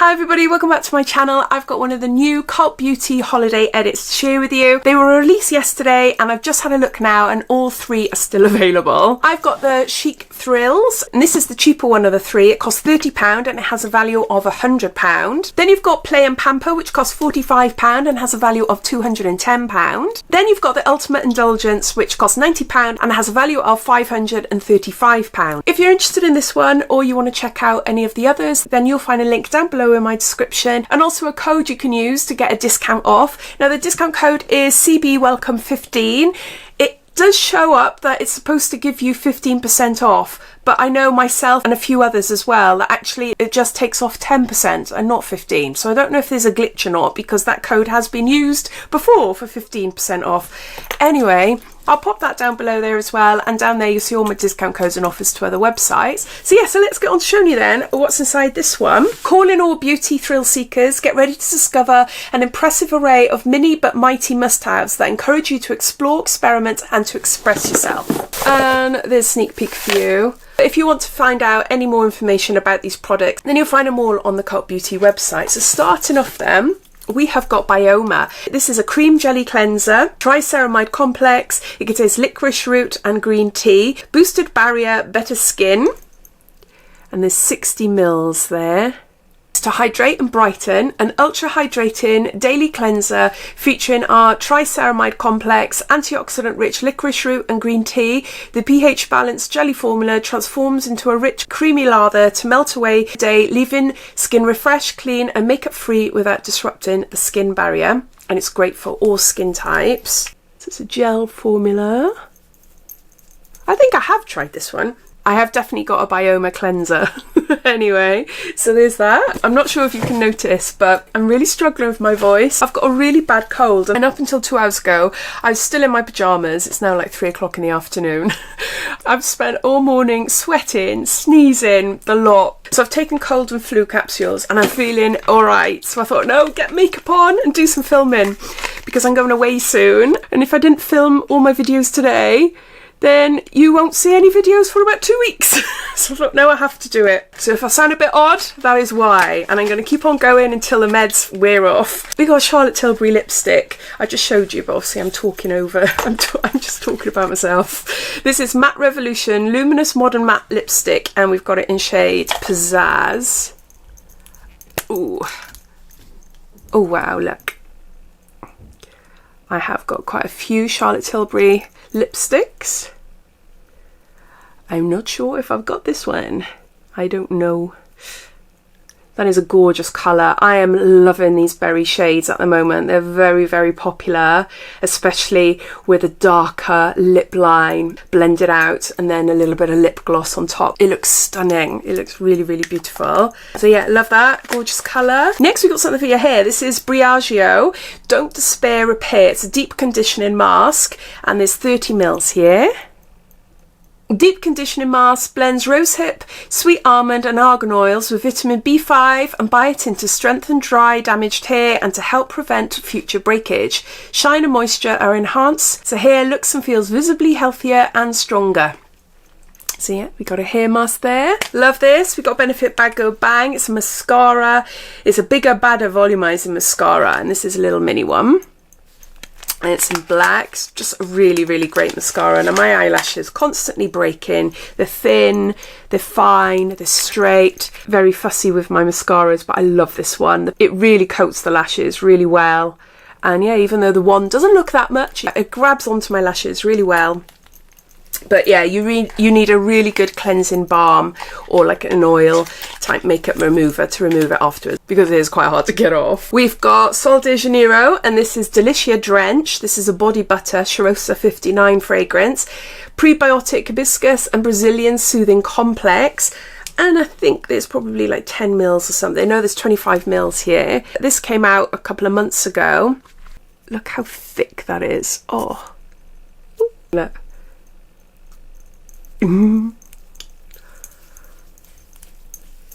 Hi everybody, welcome back to my channel. I've got one of the new Cult Beauty holiday edits to share with you. They were released yesterday and I've just had a look now and all three are still available. I've got the Chic Thrills and this is the cheaper one of the three. It costs £30 and it has a value of £100. Then you've got Play and Pamper, which costs £45 and has a value of £210. Then you've got the Ultimate Indulgence, which costs £90 and has a value of £535. If you're interested in this one or you want to check out any of the others, then you'll find a link down below in my description and also a code you can use to get a discount off. Now the discount code is CBWelcome15. It does show up that it's supposed to give you 15% off, but I know myself and a few others as well that actually it just takes off 10% and not 15. So I don't know if there's a glitch or not because that code has been used before for 15% off. Anyway, I'll pop that down below there as well, and down there you'll see all my discount codes and offers to other websites. So yeah, so let's get on to showing you then what's inside this one. Call in all beauty thrill seekers, get ready to discover an impressive array of mini but mighty must-haves that encourage you to explore, experiment and to express yourself. And there's a sneak peek for you. If you want to find out any more information about these products, then you'll find them all on the Cult Beauty website. So starting off then, we have got Bioma. This is a cream jelly cleanser, triceramide complex. It contains licorice root and green tea, boosted barrier, better skin, and there's 60 mils there. It's to hydrate and brighten, an ultra hydrating daily cleanser featuring our triceramide complex, antioxidant rich licorice root and green tea. The pH balanced jelly formula transforms into a rich creamy lather to melt away day, leaving skin refreshed, clean and makeup free without disrupting the skin barrier. And it's great for all skin types. So it's a gel formula. I think I have tried this one. I have definitely got a Bioma cleanser. Anyway, so there's that. I'm not sure if you can notice, but I'm really struggling with my voice. I've got a really bad cold, and up until 2 hours ago, I was still in my pyjamas. It's now like 3 o'clock in the afternoon. I've spent all morning sweating, sneezing, the lot. So I've taken cold and flu capsules, and I'm feeling all right. So I thought, no, get makeup on and do some filming, because I'm going away soon. And if I didn't film all my videos today, then you won't see any videos for about 2 weeks. So I thought, no, I have to do it. So if I sound a bit odd, that is why. And I'm going to keep on going until the meds wear off. We got Charlotte Tilbury lipstick. I just showed you, but obviously I'm talking over. I'm just talking about myself. This is Matte Revolution Luminous Modern Matte Lipstick, and we've got it in shade Pizzazz. Ooh. Oh, wow, look. I have got quite a few Charlotte Tilbury lipsticks. I'm not sure if I've got this one. I don't know. That is a gorgeous colour. I am loving these berry shades at the moment. They're very, very popular, especially with a darker lip line blended out and then a little bit of lip gloss on top. It looks stunning. It looks really, really beautiful. So yeah, love that. Gorgeous colour. Next, we've got something for your hair. This is Briogeo Don't Despair Repair. It's a deep conditioning mask and there's 30 mils here. Deep conditioning mask blends rosehip, sweet almond and argan oils with vitamin B5 and biotin to strengthen dry, damaged hair and to help prevent future breakage. Shine and moisture are enhanced so hair looks and feels visibly healthier and stronger. So yeah, we got a hair mask there. Love this. We got Benefit Bad Go Bang. It's a mascara. It's a bigger, badder volumizing mascara, and this is a little mini one. And it's in black. It's just a really, really great mascara. Now my eyelashes constantly breaking. They're thin, they're fine, they're straight. Very fussy with my mascaras, but I love this one. It really coats the lashes really well. And yeah, even though the wand doesn't look that much, it grabs onto my lashes really well. But yeah, you need a really good cleansing balm or like an oil type makeup remover to remove it afterwards, because it is quite hard to get off. We've got Sol de Janeiro, and this is Delicia Drench. This is a body butter Charosa 59 fragrance, prebiotic hibiscus and Brazilian soothing complex. And I think there's probably like 10 mils or something. No, there's 25 mils here. This came out a couple of months ago. Look how thick that is. Oh, look.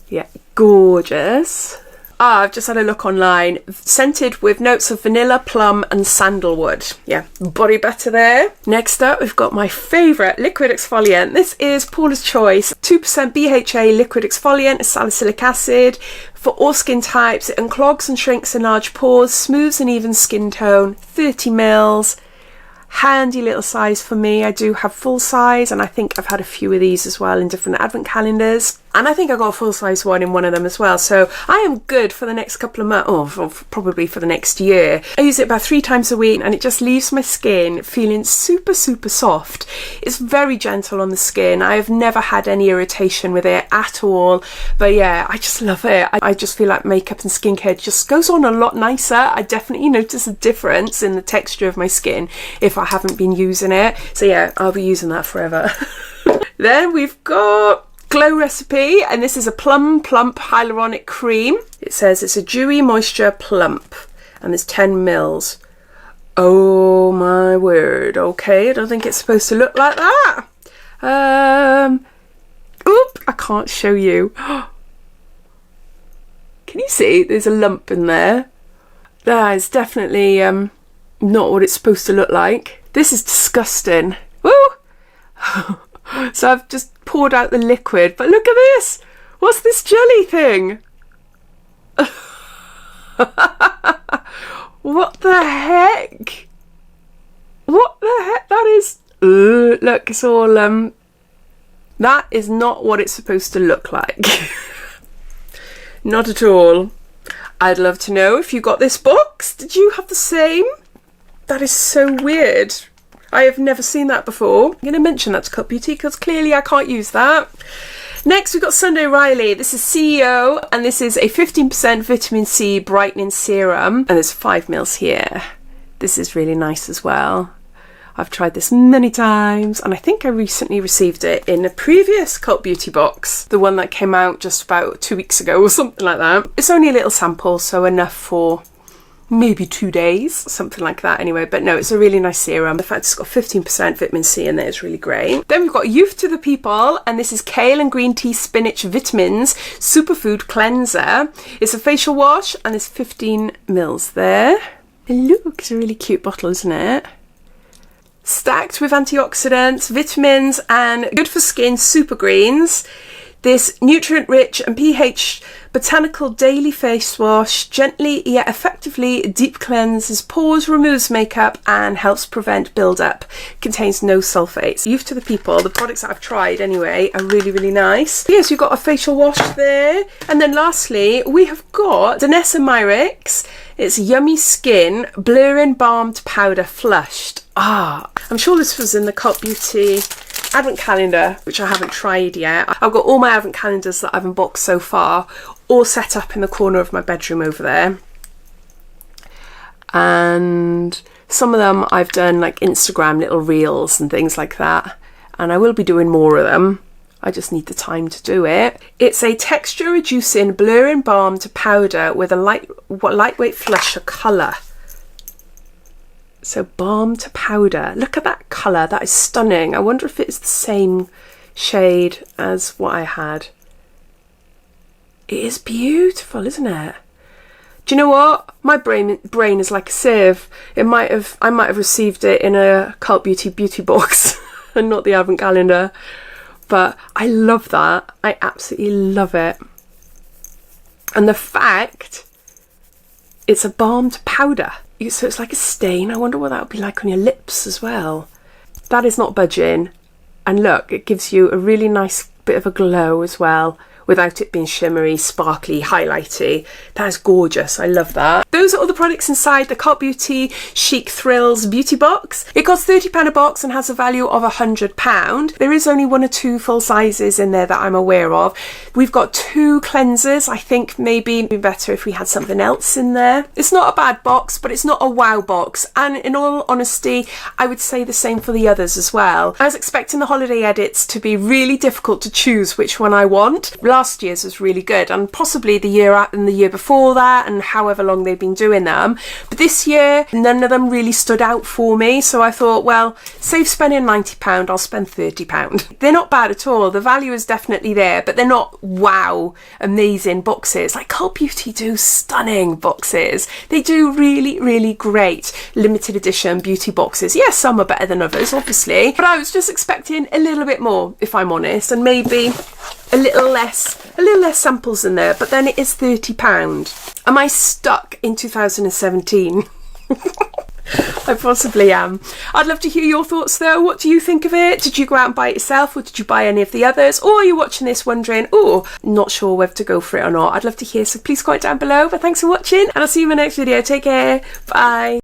Yeah, gorgeous. I've just had a look online. Scented with notes of vanilla, plum and sandalwood. Yeah, body butter there. Next up, we've got my favourite liquid exfoliant. This is Paula's Choice. 2% BHA liquid exfoliant, salicylic acid. For all skin types, it unclogs and shrinks enlarged pores, smooths and evens skin tone. 30 mils. Handy little size for me. I do have full size, and I think I've had a few of these as well in different advent calendars, and I think I got a full size one in one of them as well, so I am good for the next couple of months, or probably for the next year. I use it about 3 times a week, and it just leaves my skin feeling super soft. It's very gentle on the skin. I have never had any irritation with it at all, but yeah, I just love it. I just feel like makeup and skincare just goes on a lot nicer. I definitely notice a difference in the texture of my skin if I haven't been using it, so yeah, I'll be using that forever. Then we've got Glow Recipe, and this is a Plum Plump Hyaluronic Cream. It says it's a dewy moisture plump, and there's 10 mils. Oh my word. Okay, I don't think it's supposed to look like that. Oop, I can't show you. Can you see? There's a lump in there. That is definitely not what it's supposed to look like. This is disgusting. Woo! So I've just poured out the liquid, but look at this. What's this jelly thing? What the heck? What the heck? That is... look, it's all... That is not what it's supposed to look like. Not at all. I'd love to know if you got this box. Did you have the same? That is so weird. I have never seen that before. I'm going to mention that to Cult Beauty because clearly I can't use that. Next we've got Sunday Riley. This is CEO, and this is a 15% vitamin C brightening serum, and there's 5 mils here. This is really nice as well. I've tried this many times, and I think I recently received it in a previous Cult Beauty box, the one that came out just about 2 weeks ago or something like that. It's only a little sample, so enough for maybe 2 days, something like that anyway, but no, it's a really nice serum. The fact it's got 15% vitamin C in there is really great. Then we've got Youth to the People, and this is Kale and Green Tea Spinach Vitamins Superfood Cleanser. It's a facial wash, and there's 15 mils there. Look, it's a really cute bottle, isn't it? Stacked with antioxidants, vitamins, and good for skin super greens. This nutrient-rich and pH botanical daily face wash gently yet effectively deep cleanses pores, removes makeup, and helps prevent build-up. Contains no sulfates. Youth to the People, the products that I've tried anyway, are really nice. Yes, you've got a facial wash there. And then lastly, we have got Danessa Myricks. It's Yummy Skin Blurring Balmed Powder Flushed. I'm sure this was in the Cult Beauty advent calendar, which I haven't tried yet. I've got all my advent calendars that I've unboxed so far all set up in the corner of my bedroom over there, and some of them I've done like Instagram little reels and things like that, and I will be doing more of them. I just need the time to do it. It's a texture reducing blurring balm to powder with a lightweight flusher colour. So balm to powder. Look at that colour. That is stunning. I wonder if it's the same shade as what I had. It is beautiful, isn't it? Do you know what? My brain is like a sieve. I might have received it in a Cult Beauty beauty box and not the advent calendar. But I love that. I absolutely love it. And the fact it's a balm to powder. So it's like a stain. I wonder what that would be like on your lips as well. That is not budging. And look, it gives you a really nice bit of a glow as well, without it being shimmery, sparkly, highlighty. That is gorgeous. I love that. Those are all the products inside the Cult Beauty Chic Thrills beauty box. It costs £30 a box and has a value of £100. There is only 1 or 2 full sizes in there that I'm aware of. We've got 2 cleansers. I think maybe it'd be better if we had something else in there. It's not a bad box, but it's not a wow box. And in all honesty, I would say the same for the others as well. I was expecting the holiday edits to be really difficult to choose which one I want. Last year's was really good, and possibly the year before that, and however long they've been been doing them. But this year, none of them really stood out for me. So I thought, well, save spending £90, I'll spend £30. They're not bad at all. The value is definitely there, but they're not wow, amazing boxes. Like Cult Beauty do stunning boxes. They do really, really great limited edition beauty boxes. Yes, some are better than others, obviously, but I was just expecting a little bit more, if I'm honest, and maybe a little less samples in there, but then it is £30. Am I stuck in 2017? I possibly am. I'd love to hear your thoughts though. What do you think of it? Did you go out and buy it yourself, or did you buy any of the others? Or are you watching this wondering, oh, not sure whether to go for it or not? I'd love to hear, so please comment down below. But thanks for watching, and I'll see you in my next video. Take care. Bye.